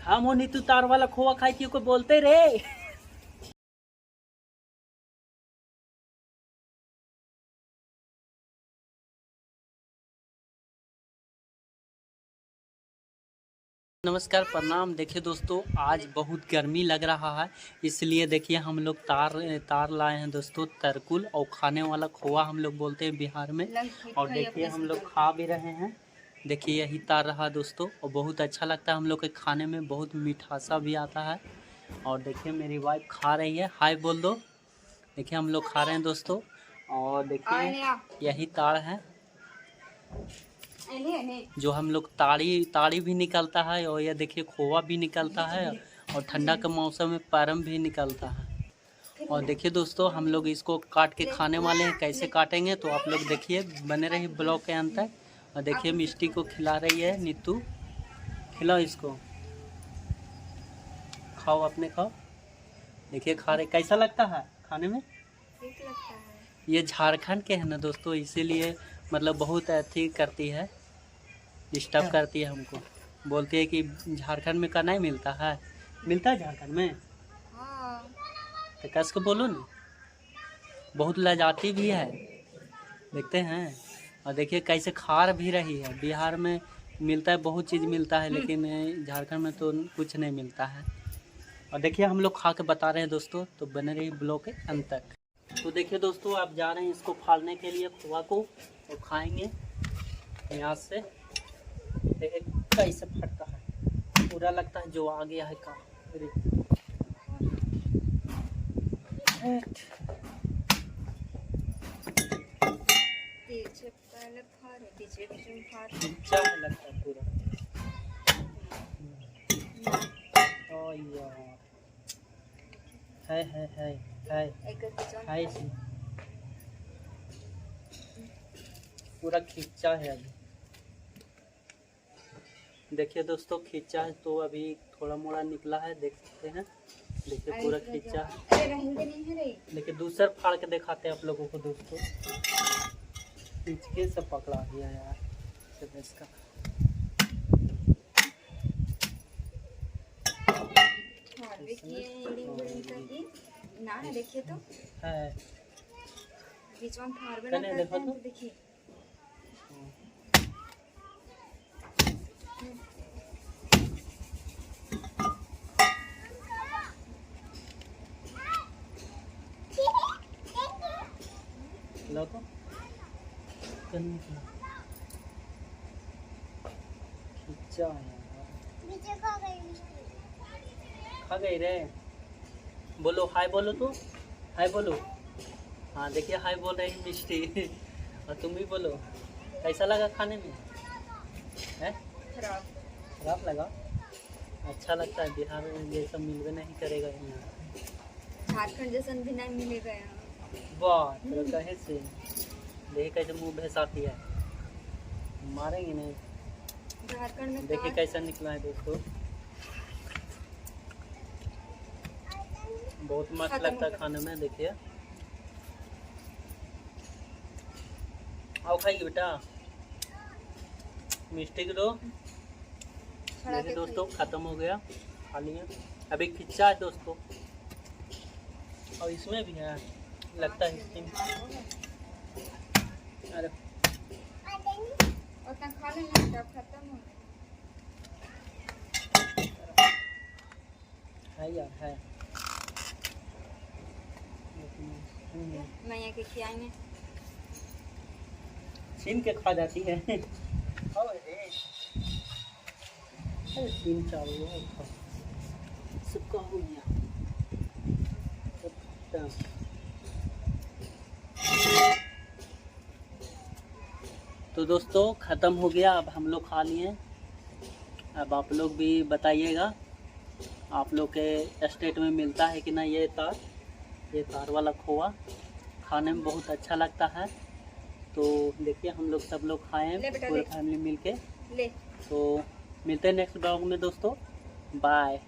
हम हो नीतू तार वाला खोआ खाई थी को बोलते रे। नमस्कार प्रणाम। देखिए दोस्तों, आज बहुत गर्मी लग रहा है, इसलिए देखिए हम लोग तार लाए हैं दोस्तों, तरकुल और खाने वाला खोआ हम लोग बोलते हैं बिहार में। और देखिए हम लोग खा भी रहे हैं। देखिए यही तार रहा दोस्तों, और बहुत अच्छा लगता है हम लोग के खाने में, बहुत मीठासा भी आता है। और देखिए मेरी वाइफ खा रही है, हाय बोल दो। देखिए हम लोग खा रहे हैं दोस्तों, और देखिए यही तार है जो हम लोग ताड़ी भी निकलता है, और यह देखिए खोआ भी निकलता है, और ठंडा के मौसम में परम भी निकलता है। और देखिए दोस्तों, हम लोग इसको काट के खाने वाले हैं। कैसे काटेंगे तो आप लोग देखिए, बने रहिए ब्लॉग के अंत तक। और देखिए मिष्टी को खिला रही है नीतू, खिलाओ इसको, खाओ अपने खाओ। देखिए खा रहे, कैसा लगता है खाने में? ठीक लगता है। ये झारखंड के हैं ना दोस्तों, इसीलिए मतलब बहुत अथी करती है, डिस्टर्ब करती है हमको। बोलती है कि झारखंड में का नहीं मिलता है। मिलता है झारखंड में? हाँ। तो कस के बोलो ना, बहुत लजाती भी है, देखते हैं। और देखिए कैसे खा भी रही है। बिहार में मिलता है, बहुत चीज़ मिलता है, लेकिन झारखंड में तो कुछ नहीं मिलता है। और देखिए हम लोग खा के बता रहे हैं दोस्तों, तो बने रही ब्लॉग के अंत तक। तो देखिए दोस्तों, आप जा रहे हैं इसको फाड़ने के लिए खोआ को, और खाएंगे यहाँ से। देखिए कैसे फटता है, पूरा लगता है जो आ गया है का। खिंचा है लगता है पूरा। ओ यार, है इसमें पूरा खिंचा है। अभी देखिए दोस्तों, खिंचा है तो अभी थोड़ा मोड़ा निकला है, देख सकते हैं। देखिए पूरा खिंचा है। देखिए दूसरा फाड़ के दिखाते हैं आप लोगों को दोस्तों। खींच से पकड़ा दिया यार इसका। देखिए तो है बीच में फाड़ बना देखो तो देखिए। लो तो खिंचा है, खा गई रे। बोलो हाय, बोलो तो हाय बोलो। हाँ देखिए हाय बोल रही मिष्टी। और तुम भी बोलो, कैसा लगा खाने में? है खराब लगा? अच्छा लगता है, बिहार में ये सब मिलवे नहीं करेगा यहाँ। झारखंड जैसा भी नहीं मिलेगा यहाँ। वाह, तो कहे से देखिए कैसे मुंह भैंसाती है, मारेंगे नहीं। झारखंड में देखिए कैसा निकला है दोस्तों, बहुत मस्त लगता है खाने में। देखिए आओ खाइए बेटा, मिष्टी को दो। देखिए दोस्तों खत्म हो गया, खा लिए। अभी खिंचा है दोस्तों, और इसमें भी है लगता है स्टीम। अरे खा लेना, खत्म हो है यार, है। मैया के खिलाएंगे, छीन के खा जाती है। तीन चार सबका हो गया। तो दोस्तों ख़त्म हो गया, अब हम लोग खा लिए। अब आप लोग भी बताइएगा, आप लोग के स्टेट में मिलता है कि ना ये तार वाला खोआ। खाने में बहुत अच्छा लगता है। तो देखिए हम लोग सब लोग खाएं पूरे फैमिली मिल के। तो मिलते हैं नेक्स्ट ब्लॉग में दोस्तों, बाय।